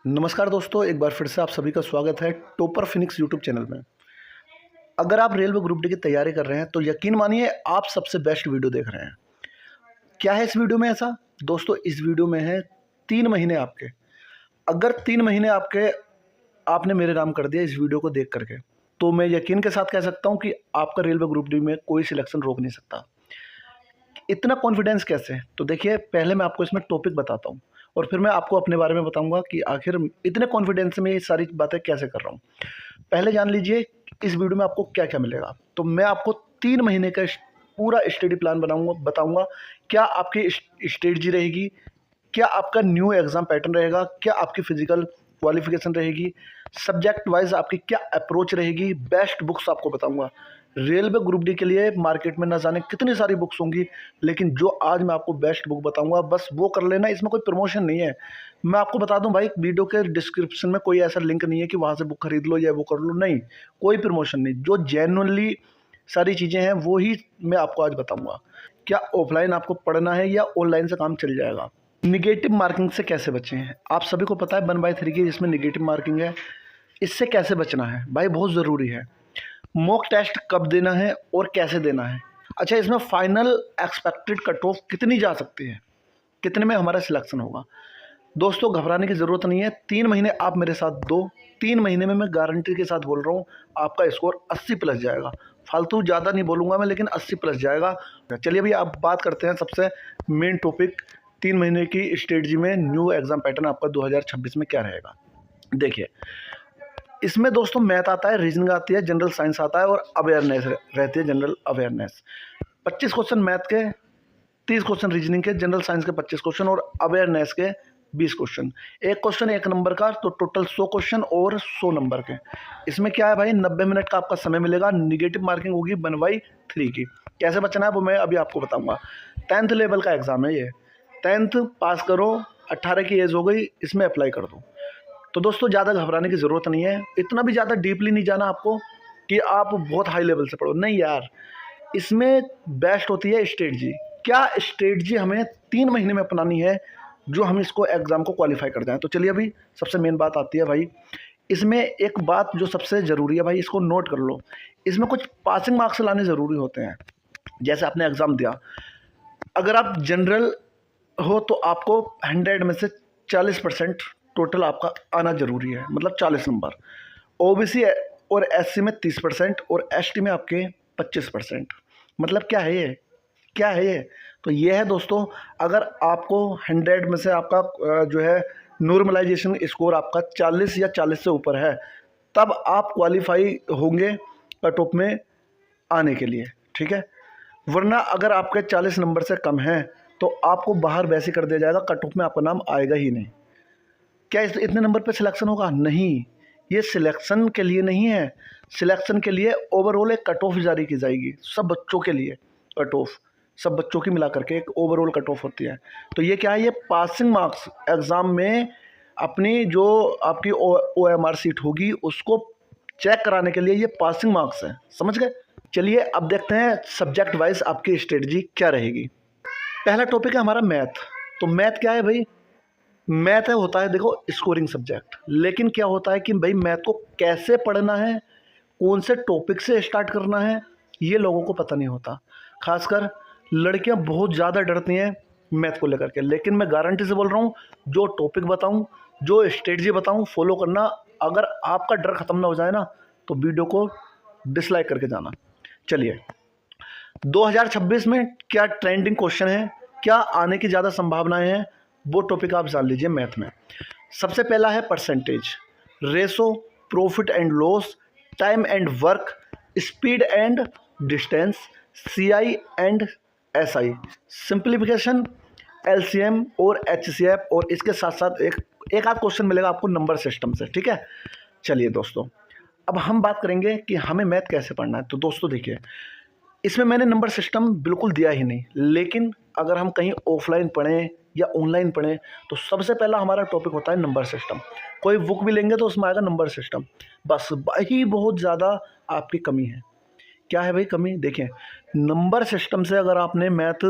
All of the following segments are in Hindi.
नमस्कार दोस्तों, एक बार फिर से आप सभी का स्वागत है टॉपर फिनिक्स यूट्यूब चैनल में। अगर आप रेलवे ग्रुप डी की तैयारी कर रहे हैं तो यकीन मानिए आप सबसे बेस्ट वीडियो देख रहे हैं। क्या है इस वीडियो में ऐसा? दोस्तों, इस वीडियो में है 3 महीने आपके। अगर 3 महीने आपने मेरे नाम कर दिया इस वीडियो को देख करके, तो मैं यकीन के साथ कह सकता हूँ कि आपका रेलवे ग्रुप डी में कोई सिलेक्शन रोक नहीं सकता। इतना कॉन्फिडेंस कैसे? तो देखिए, पहले मैं आपको इसमें टॉपिक बताता हूँ और फिर मैं आपको अपने बारे में बताऊंगा कि आखिर इतने कॉन्फिडेंस से मैं ये सारी बातें कैसे कर रहा हूँ। पहले जान लीजिए इस वीडियो में आपको क्या क्या मिलेगा। तो मैं आपको 3 महीने का पूरा स्टडी प्लान बताऊंगा। क्या आपकी स्ट्रेटजी रहेगी, क्या आपका न्यू एग्ज़ाम पैटर्न रहेगा, क्या आपकी फिजिकल क्वालिफिकेशन रहेगी, सब्जेक्ट वाइज आपकी क्या अप्रोच रहेगी। बेस्ट बुक्स आपको बताऊंगा। रेलवे ग्रुप डी के लिए मार्केट में न जाने कितनी सारी बुक्स होंगी, लेकिन जो आज मैं आपको बेस्ट बुक बताऊंगा बस वो कर लेना। इसमें कोई प्रमोशन नहीं है। मैं आपको बता दूं भाई, वीडियो के डिस्क्रिप्शन में कोई ऐसा लिंक नहीं है कि वहाँ से बुक खरीद लो या वो कर लो, नहीं, कोई प्रमोशन नहीं। जो जेन्युइनली सारी चीज़ें हैं वो ही मैं आपको आज बताऊँगा। क्या ऑफलाइन आपको पढ़ना है या ऑनलाइन से काम चल जाएगा। निगेटिव मार्किंग से कैसे बचें हैं? आप सभी को पता है 1/3 की जिसमें निगेटिव मार्किंग है, इससे कैसे बचना है भाई, बहुत ज़रूरी है। मॉक टेस्ट कब देना है और कैसे देना है। अच्छा, इसमें फाइनल एक्सपेक्टेड कट ऑफ कितनी जा सकती है, कितने में हमारा सिलेक्शन होगा। दोस्तों, घबराने की ज़रूरत नहीं है। 3 महीने आप मेरे साथ दो, 3 महीने में मैं गारंटी के साथ बोल रहा हूँ आपका स्कोर 80+ जाएगा। फालतू ज़्यादा नहीं बोलूँगा मैं, लेकिन 80+ जाएगा। चलिए अभी आप बात करते हैं सबसे मेन टॉपिक, 3 महीने की स्ट्रेटजी में न्यू एग्ज़ाम पैटर्न आपका 2026 में क्या रहेगा। देखिए, इसमें दोस्तों मैथ आता है, रीजनिंग आती है, जनरल साइंस आता है और अवेयरनेस रहती है, जनरल अवेयरनेस। 25 क्वेश्चन मैथ के, 30 क्वेश्चन रीजनिंग के, जनरल साइंस के 25 क्वेश्चन और अवेयरनेस के 20 क्वेश्चन। एक क्वेश्चन 1 नंबर का, तो टोटल 100 क्वेश्चन और 100 नंबर के। इसमें क्या है भाई, 90 मिनट का आपका समय मिलेगा। निगेटिव मार्किंग होगी 1/3 की। कैसे बचना है वो मैं अभी आपको बताऊँगा। 10th लेवल का एग्ज़ाम है ये। 10th पास करो, 18 की एज हो गई, इसमें अप्लाई कर दो। तो दोस्तों, ज़्यादा घबराने की ज़रूरत नहीं है। इतना भी ज़्यादा डीपली नहीं जाना आपको कि आप बहुत हाई लेवल से पढ़ो, नहीं यार। इसमें बेस्ट होती है स्ट्रेटजी। क्या स्ट्रेटजी हमें 3 महीने में अपनानी है जो हम इसको एग्ज़ाम को क्वालिफाई कर जाएँ। तो चलिए अभी सबसे मेन बात आती है भाई। इसमें एक बात जो सबसे ज़रूरी है भाई, इसको नोट कर लो। इसमें कुछ पासिंग मार्क्स लाने ज़रूरी होते हैं। जैसे आपने एग्ज़ाम दिया, अगर आप जनरल हो तो आपको 100 में से 40% टोटल आपका आना ज़रूरी है, मतलब 40 नंबर। ओबीसी और एससी में 30% और एसटी में आपके 25%। मतलब क्या है ये, क्या है ये? तो ये है दोस्तों, अगर आपको 100 में से आपका जो है नॉर्मलाइजेशन स्कोर आपका 40 या 40 से ऊपर है, तब आप क्वालिफाई होंगे कट ऑफ में आने के लिए, ठीक है। वरना अगर आपके 40 नंबर से कम हैं तो आपको बाहर वैसे कर दिया जाएगा, कट ऑफ में आपका नाम आएगा ही नहीं। क्या इतने नंबर पे सिलेक्शन होगा? नहीं, ये सिलेक्शन के लिए नहीं है। सिलेक्शन के लिए ओवरऑल एक कट ऑफ जारी की जाएगी, सब बच्चों के लिए कट ऑफ, सब बच्चों की मिला करके एक ओवरऑल कट ऑफ होती है। तो ये क्या है, ये पासिंग मार्क्स एग्ज़ाम में अपनी जो आपकी OMR सीट होगी उसको चेक कराने के लिए ये पासिंग मार्क्स हैं, समझ गए। चलिए अब देखते हैं सब्जेक्ट वाइज आपकी स्ट्रेटजी क्या रहेगी। पहला टॉपिक है हमारा मैथ। तो मैथ क्या है भाई? मैथ होता है देखो स्कोरिंग सब्जेक्ट, लेकिन क्या होता है कि भाई मैथ को कैसे पढ़ना है, कौन से टॉपिक से स्टार्ट करना है, ये लोगों को पता नहीं होता। खासकर लड़कियां बहुत ज़्यादा डरती हैं मैथ को लेकर के। लेकिन मैं गारंटी से बोल रहा हूँ, जो टॉपिक बताऊँ, जो स्ट्रेटजी बताऊँ, फॉलो करना। अगर आपका डर ख़त्म ना हो जाए ना, तो वीडियो को डिसलाइक करके जाना। चलिए, 2026 में क्या ट्रेंडिंग क्वेश्चन है, क्या आने की ज़्यादा संभावनाएं हैं, वो टॉपिक आप जान लीजिए मैथ में। सबसे पहला है percentage, ratio, profit and loss, time and work, speed and distance, CI and SI, simplification, LCM और HCF, और इसके साथ साथ एक आध क्वेश्चन मिलेगा आपको नंबर सिस्टम से, ठीक है। चलिए दोस्तों, अब हम बात करेंगे कि हमें मैथ कैसे पढ़ना है। तो दोस्तों देखिए, इसमें मैंने नंबर सिस्टम बिल्कुल दिया ही नहीं, लेकिन अगर हम कहीं ऑफलाइन पढ़ें या ऑनलाइन पढ़ें तो सबसे पहला हमारा टॉपिक होता है नंबर सिस्टम। कोई बुक भी लेंगे तो उसमें आएगा नंबर सिस्टम। बस वही बहुत ज़्यादा आपकी कमी है। क्या है भाई कमी? देखिए, नंबर सिस्टम से अगर आपने मैथ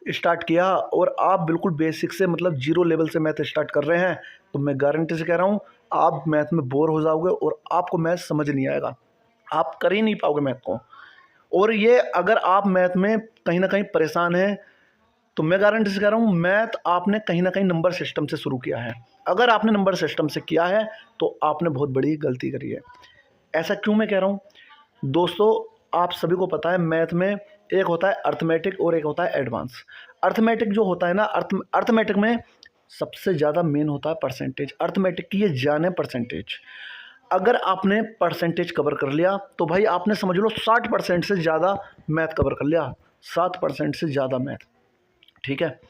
स्टार्ट किया और आप बिल्कुल बेसिक से मतलब जीरो लेवल से मैथ स्टार्ट कर रहे हैं, तो मैं गारंटी से कह रहा हूँ आप मैथ में बोर हो जाओगे और आपको मैथ समझ नहीं आएगा, आप कर ही नहीं पाओगे मैथ को। और ये अगर आप मैथ में कहीं ना कहीं परेशान हैं, तो मैं गारंटी से कह रहा हूँ मैथ आपने कहीं ना कहीं नंबर सिस्टम से शुरू किया है। अगर आपने नंबर सिस्टम से किया है तो आपने बहुत बड़ी गलती करी है। ऐसा क्यों मैं कह रहा हूँ दोस्तों, आप सभी को पता है मैथ में एक होता है अर्थमेटिक और एक होता है एडवांस। अर्थमेटिक जो होता है ना, अर्थमेटिक में सबसे ज़्यादा मेन होता है परसेंटेज। अर्थमेटिक की ये जान है परसेंटेज। अगर आपने परसेंटेज कवर कर लिया तो भाई आपने समझ लो 60% से ज़्यादा मैथ कवर कर लिया, 7% से ज़्यादा मैथ। ठीक है,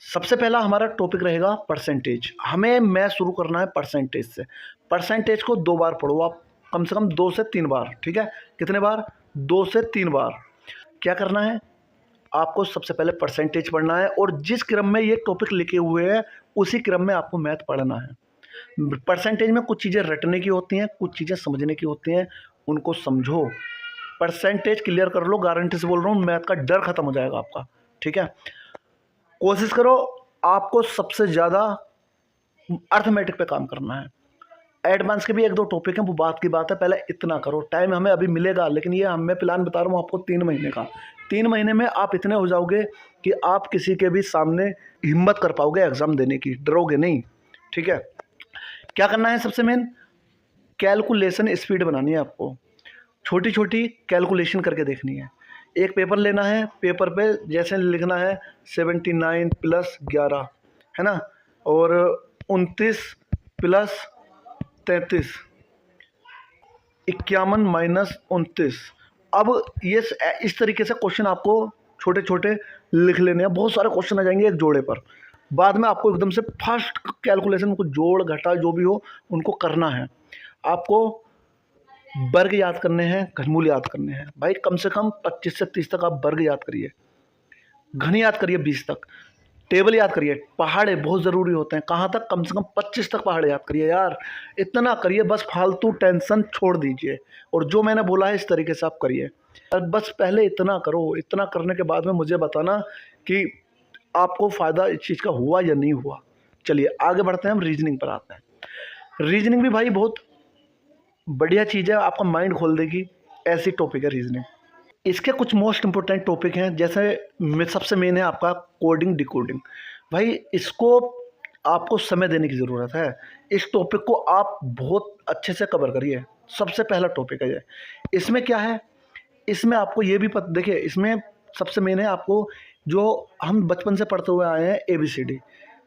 सबसे पहला हमारा टॉपिक रहेगा परसेंटेज। हमें मैथ शुरू करना है परसेंटेज से। परसेंटेज को 2 बार पढ़ो आप, कम से कम 2 से 3 बार। ठीक है, कितने बार? 2 से 3 बार। क्या करना है आपको? सबसे पहले परसेंटेज पढ़ना है और जिस क्रम में ये टॉपिक लिखे हुए हैं उसी क्रम में आपको मैथ पढ़ना है। परसेंटेज में कुछ चीज़ें रटने की होती हैं, कुछ चीज़ें समझने की होती हैं, उनको समझो। परसेंटेज क्लियर कर लो, गारंटी से बोल रहा हूँ मैथ का डर खत्म हो जाएगा आपका। ठीक है, कोशिश करो आपको सबसे ज़्यादा अर्थमेटिक पे काम करना है। एडवांस के भी 1-2 टॉपिक हैं, वो बात की बात है, पहले इतना करो। टाइम हमें अभी मिलेगा, लेकिन ये मैं प्लान बता रहा हूँ आपको 3 महीने का। 3 महीने में आप इतने हो जाओगे कि आप किसी के भी सामने हिम्मत कर पाओगे एग्ज़ाम देने की, डरोगे नहीं। ठीक है, क्या करना है? सबसे मेन कैलकुलेशन स्पीड बनानी है आपको। छोटी छोटी कैलकुलेशन करके देखनी है। एक पेपर लेना है, पेपर पे जैसे लिखना है 79 + 11 है ना, और 29 + 33, 51 - 29। अब ये इस तरीके से क्वेश्चन आपको छोटे छोटे लिख लेने हैं। बहुत सारे क्वेश्चन आ जाएंगे एक जोड़े पर। बाद में आपको एकदम से फास्ट कैलकुलेशन को जोड़ घटा जो भी हो उनको करना है। आपको वर्ग याद करने हैं, घनमूल याद करने हैं। भाई कम से कम 25 से 30 तक आप वर्ग याद करिए, घन याद करिए 20 तक, टेबल याद करिए, पहाड़े बहुत ज़रूरी होते हैं। कहाँ तक? कम से कम 25 तक पहाड़े याद करिए यार, इतना करिए। बस फालतू टेंशन छोड़ दीजिए और जो मैंने बोला है इस तरीके से आप करिए। बस पहले इतना करो, इतना करने के बाद में मुझे बताना कि आपको फ़ायदा इस चीज़ का हुआ या नहीं हुआ। चलिए आगे बढ़ते हैं, हम रीजनिंग पर आते हैं। रीजनिंग भी भाई बहुत बढ़िया चीज़ है, आपका माइंड खोल देगी, ऐसी टॉपिक है रीजनिंग। इसके कुछ मोस्ट इंपॉर्टेंट टॉपिक हैं, जैसे सबसे मेन है आपका कोडिंग डिकोडिंग। भाई इसको आपको समय देने की ज़रूरत है। इस टॉपिक को आप बहुत अच्छे से कवर करिए। सबसे पहला टॉपिक है ये। इसमें क्या है? इसमें आपको ये भी देखिए, इसमें सबसे मेन है आपको जो हम बचपन से पढ़ते हुए आए हैं ABCD,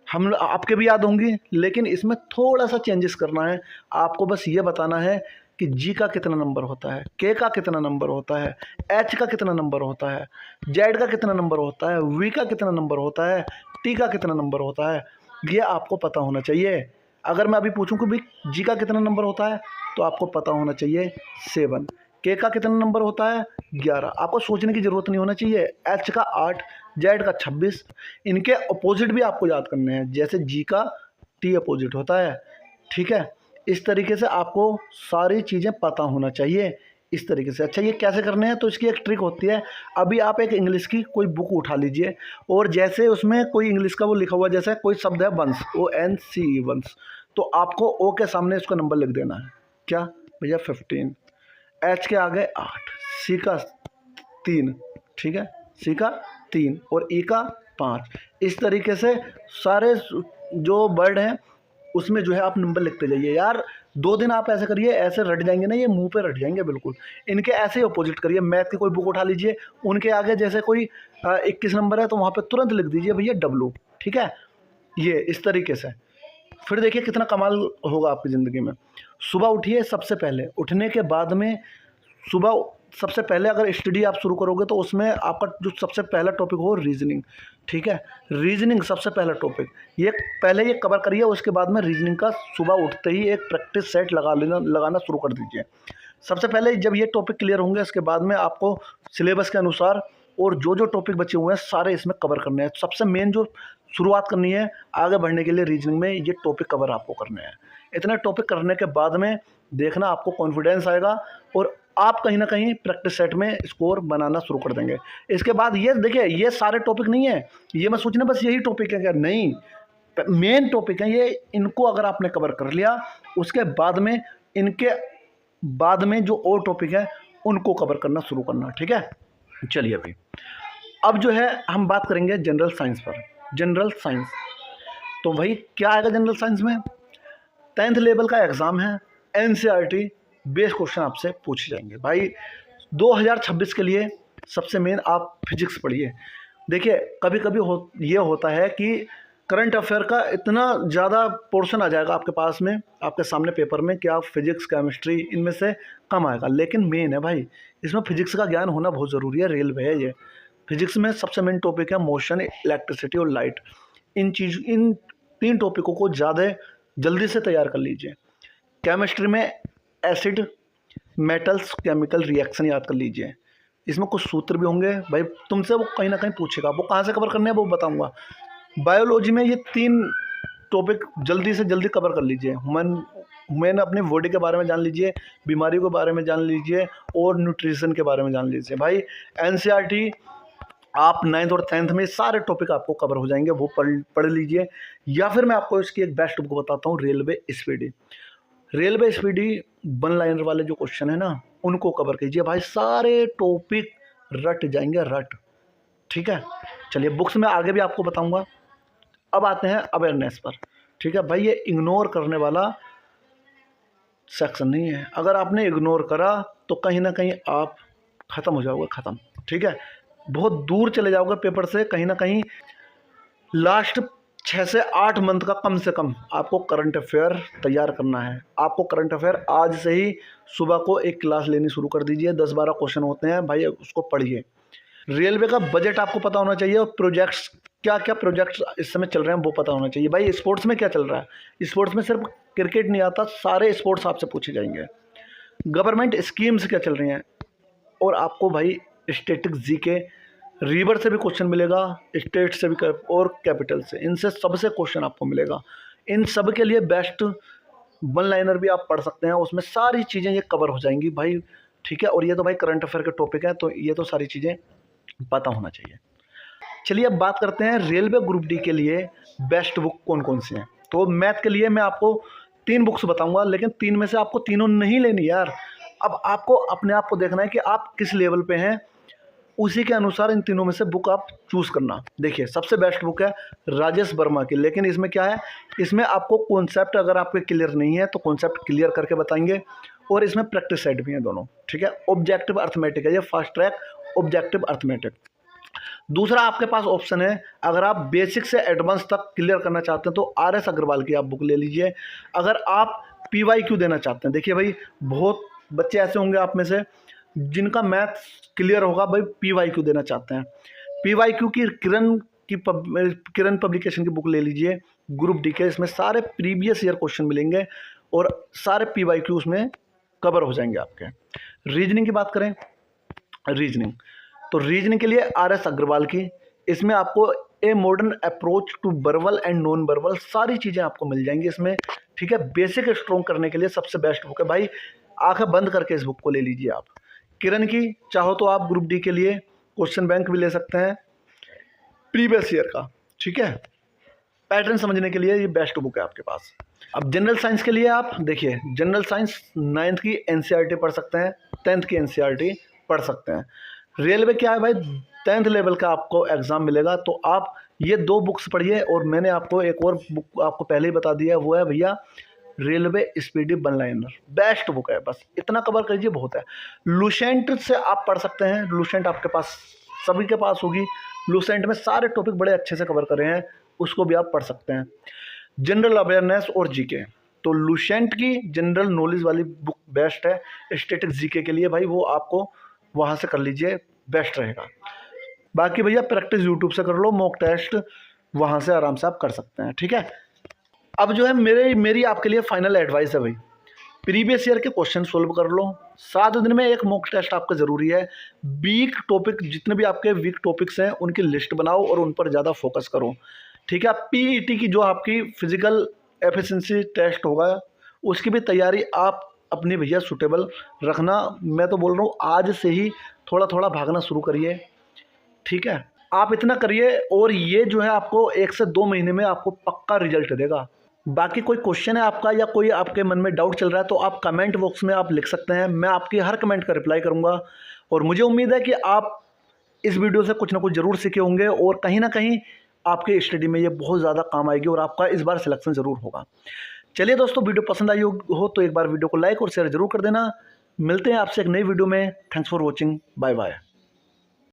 हम आपके भी याद होंगी, लेकिन इसमें थोड़ा सा चेंजेस करना है। आपको बस ये बताना है कि G का कितना नंबर होता है, K का कितना नंबर होता है, H का कितना नंबर होता है, Z का कितना नंबर होता है, V का कितना नंबर होता है, T का कितना नंबर होता है, ये आपको पता होना चाहिए। अगर मैं अभी पूछूं कि भाई G का कितना नंबर होता है तो आपको पता होना चाहिए 7, K का कितना नंबर होता है 11। आपको सोचने की ज़रूरत नहीं होना चाहिए। H का 8, Z का 26। इनके अपोजिट भी आपको याद करने हैं, जैसे G का T अपोजिट होता है। ठीक है, इस तरीके से आपको सारी चीज़ें पता होना चाहिए इस तरीके से। अच्छा ये कैसे करने हैं? तो इसकी एक ट्रिक होती है। अभी आप एक इंग्लिश की कोई बुक उठा लीजिए और जैसे उसमें कोई इंग्लिश का वो लिखा हुआ, जैसे कोई शब्द है वंश, ONCE वंश, तो आपको O के सामने उसका नंबर लिख देना है। क्या भैया? 15। H के आगे 8, C का 3, ठीक है, C का 3 और E का 5। इस तरीके से सारे जो वर्ड हैं उसमें जो है आप नंबर लिखते जाइए। यार 2 दिन आप ऐसे करिए, ऐसे रट जाएंगे ना, ये मुंह पे रट जाएंगे बिल्कुल। इनके ऐसे ही अपोजिट करिए। मैथ की कोई बुक उठा लीजिए, उनके आगे जैसे कोई 21 नंबर है तो वहाँ पे तुरंत लिख दीजिए भैया W। ठीक है, ये इस तरीके से फिर देखिए कितना कमाल होगा आपकी ज़िंदगी में। सुबह उठिए, सबसे पहले उठने के बाद में सुबह सबसे पहले अगर स्टडी आप शुरू करोगे तो उसमें आपका जो सबसे पहला टॉपिक हो रीजनिंग। ठीक है, रीजनिंग सबसे पहला टॉपिक, ये पहले ये कवर करिए। उसके बाद में रीजनिंग का सुबह उठते ही एक प्रैक्टिस सेट लगाना शुरू कर दीजिए। सबसे पहले जब ये टॉपिक क्लियर होंगे इसके बाद में आपको सिलेबस के अनुसार और जो जो टॉपिक बचे हुए हैं सारे इसमें कवर करने हैं। सबसे मेन जो शुरुआत करनी है आगे बढ़ने के लिए रीजनिंग में ये टॉपिक कवर आपको करने हैं। इतने टॉपिक करने के बाद में देखना आपको कॉन्फिडेंस आएगा और आप कहीं ना कहीं प्रैक्टिस सेट में स्कोर बनाना शुरू कर देंगे। इसके बाद ये देखिए, ये सारे टॉपिक नहीं है, ये मैं सोचना बस यही टॉपिक है क्या, नहीं, मेन टॉपिक है ये। इनको अगर आपने कवर कर लिया उसके बाद में इनके बाद में जो और टॉपिक है उनको कवर करना शुरू करना, ठीक है। चलिए अभी अब जो है हम बात करेंगे जनरल साइंस पर। जनरल साइंस तो भाई क्या आएगा जनरल साइंस में, 10th लेवल का एग्ज़ाम है, एनसीईआरटी बेस्ड क्वेश्चन आपसे पूछे जाएंगे। भाई 2026 के लिए सबसे मेन आप फिजिक्स पढ़िए। देखिए कभी कभी ये होता है कि करंट अफेयर का इतना ज़्यादा पोर्शन आ जाएगा आपके पास में, आपके सामने पेपर में, कि आप फिजिक्स केमिस्ट्री इनमें से कम आएगा। लेकिन मेन है भाई, इसमें फिजिक्स का ज्ञान होना बहुत ज़रूरी है, रेलवे है ये। फिजिक्स में सबसे मेन टॉपिक है मोशन, इलेक्ट्रिसिटी और लाइट। इन 3 टॉपिकों को ज़्यादा जल्दी से तैयार कर लीजिए। केमिस्ट्री में एसिड, मेटल्स, केमिकल रिएक्शन याद कर लीजिए। इसमें कुछ सूत्र भी होंगे भाई, तुमसे वो कहीं ना कहीं पूछेगा, वो कहाँ से कवर करने हैं वो बताऊंगा। बायोलॉजी में ये 3 टॉपिक जल्दी से जल्दी कवर कर लीजिए। ह्यूमन अपने बॉडी के बारे में जान लीजिए, बीमारियों के बारे में जान लीजिए और न्यूट्रिशन के बारे में जान लीजिए। भाई एनसीईआरटी आप 9th और 10th में सारे टॉपिक आपको कवर हो जाएंगे, वो पढ़ लीजिए। या फिर मैं आपको इसकी एक बेस्ट बुक बताता हूँ, railway speedy. Railway speedy 1 liner वाले जो क्वेश्चन है ना उनको कवर कीजिए भाई, सारे टॉपिक रट जाएंगे, रट, ठीक है। चलिए बुक्स में आगे भी आपको बताऊंगा। अब आते हैं अवेयरनेस पर, ठीक है भाई। ये इग्नोर करने वाला सेक्शन नहीं है, अगर आपने इग्नोर करा तो कहीं ना कहीं आप ख़त्म हो जाओगे, ख़त्म, ठीक है। बहुत दूर चले जाओगे पेपर से, कहीं ना कहीं लास्ट 6 से 8 मंथ का कम से कम आपको करंट अफेयर तैयार करना है। आपको करंट अफेयर आज से ही सुबह को एक क्लास लेनी शुरू कर दीजिए, 10-12 क्वेश्चन होते हैं भाई, उसको पढ़िए। रेलवे का बजट आपको पता होना चाहिए और प्रोजेक्ट्स, क्या क्या प्रोजेक्ट्स इस समय चल रहे हैं वो पता होना चाहिए। भाई स्पोर्ट्स में क्या चल रहा है, स्पोर्ट्स में सिर्फ क्रिकेट नहीं आता, सारे स्पोर्ट्स आपसे पूछे जाएंगे। गवर्नमेंट स्कीम्स क्या चल रही हैं, और आपको भाई स्टैटिक्स, जीके, रिवर से भी क्वेश्चन मिलेगा, स्टेट से भी और कैपिटल से, इनसे सबसे क्वेश्चन आपको मिलेगा। इन सब के लिए बेस्ट 1 लाइनर भी आप पढ़ सकते हैं, उसमें सारी चीज़ें ये कवर हो जाएंगी भाई, ठीक है। और ये तो भाई करंट अफेयर के टॉपिक है, तो ये तो सारी चीज़ें पता होना चाहिए। चलिए अब बात करते हैं रेलवे ग्रुप डी के लिए बेस्ट बुक कौन कौन सी हैं। तो मैथ के लिए मैं आपको 3 बुक्स बताऊंगा, लेकिन 3 में से आपको तीनों नहीं लेनी यार। अब आपको अपने आप को देखना है कि आप किस लेवल पे हैं, उसी के अनुसार इन तीनों में से बुक आप चूज़ करना। देखिए सबसे बेस्ट बुक है राजेश वर्मा की, लेकिन इसमें क्या है, इसमें आपको कॉन्सेप्ट अगर आपके क्लियर नहीं है तो कॉन्सेप्ट क्लियर करके बताएंगे, और इसमें प्रैक्टिस सेट भी है दोनों, ठीक है। ऑब्जेक्टिव अर्थमेटिक है ये, फास्ट ट्रैक ऑब्जेक्टिव अर्थमेटिक। दूसरा आपके पास ऑप्शन है, अगर आप बेसिक से एडवांस तक क्लियर करना चाहते हैं तो RS अग्रवाल की आप बुक ले लीजिए। अगर आप PYQ देना चाहते हैं, देखिए भाई बहुत बच्चे ऐसे होंगे आप में से जिनका मैथ क्लियर होगा, भाई PYQ देना चाहते हैं, PYQ की किरण पब्लिकेशन की बुक ले लीजिए, ग्रुप डी के। इसमें सारे प्रीवियस ईयर क्वेश्चन मिलेंगे और सारे PYQ उसमें कवर हो जाएंगे आपके। रीजनिंग की बात करें, रीजनिंग तो रीजनिंग के लिए RS अग्रवाल की, इसमें आपको a modern approach to verbal and non verbal सारी चीज़ें आपको मिल जाएंगी इसमें, ठीक है। बेसिक स्ट्रॉन्ग करने के लिए सबसे बेस्ट बुक है भाई, आंखें बंद करके इस बुक को ले लीजिए आप। किरण की चाहो तो आप ग्रुप डी के लिए क्वेश्चन बैंक भी ले सकते हैं प्रीवियस ईयर का, ठीक है। पैटर्न समझने के लिए ये बेस्ट बुक है आपके पास। अब जनरल साइंस के लिए आप देखिए, जनरल साइंस 9th की NCERT पढ़ सकते हैं, 10th की NCERT पढ़ सकते हैं। रेलवे क्या है भाई, 10th लेवल का आपको एग्ज़ाम मिलेगा, तो आप ये 2 बुक्स पढ़िए। और मैंने आपको एक और बुक आपको पहले ही बता दिया है, वो है भैया railway speedy 1 liner, best book है, बस इतना कवर कीजिए बहुत है। लुसेंट से आप पढ़ सकते हैं, लुसेंट आपके पास सभी के पास होगी, लुसेंट में सारे टॉपिक बड़े अच्छे से कवर करे हैं, उसको भी आप पढ़ सकते हैं। जनरल अवेयरनेस और जीके, तो लुसेंट की जनरल नॉलेज वाली बुक बेस्ट है। स्टैटिक जीके के लिए भाई वो आपको वहाँ से कर लीजिए, बेस्ट रहेगा। बाकी भैया प्रैक्टिस यूट्यूब से कर लो, मॉक टेस्ट वहाँ से आराम से आप कर सकते हैं, ठीक है। अब जो है मेरी आपके लिए फाइनल एडवाइस है भाई, प्रीवियस ईयर के क्वेश्चन सोल्व कर लो, 7 दिन में एक मॉक टेस्ट आपका ज़रूरी है। वीक टॉपिक जितने भी आपके वीक टॉपिक्स हैं उनकी लिस्ट बनाओ और उन पर ज़्यादा फोकस करो। ठीक है। पीईटी की जो आपकी फिजिकल एफिशिएंसी टेस्ट होगा उसकी भी तैयारी आप अपनी भैया सूटेबल रखना। मैं तो बोल रहा हूँ आज से ही थोड़ा थोड़ा भागना शुरू करिए, ठीक है। आप इतना करिए और ये जो है आपको 1 से 2 महीने में आपको पक्का रिजल्ट देगा। बाकी कोई क्वेश्चन है आपका या कोई आपके मन में डाउट चल रहा है तो आप कमेंट बॉक्स में आप लिख सकते हैं, मैं आपकी हर कमेंट का रिप्लाई करूंगा। और मुझे उम्मीद है कि आप इस वीडियो से कुछ ना कुछ ज़रूर सीखे होंगे और कहीं ना कहीं आपके स्टडी में ये बहुत ज़्यादा काम आएगी और आपका इस बार सिलेक्शन ज़रूर होगा। चलिए दोस्तों, वीडियो पसंद आई हो तो एक बार वीडियो को लाइक और शेयर जरूर कर देना। मिलते हैं आपसे एक नई वीडियो में। Thanks for watching, bye bye.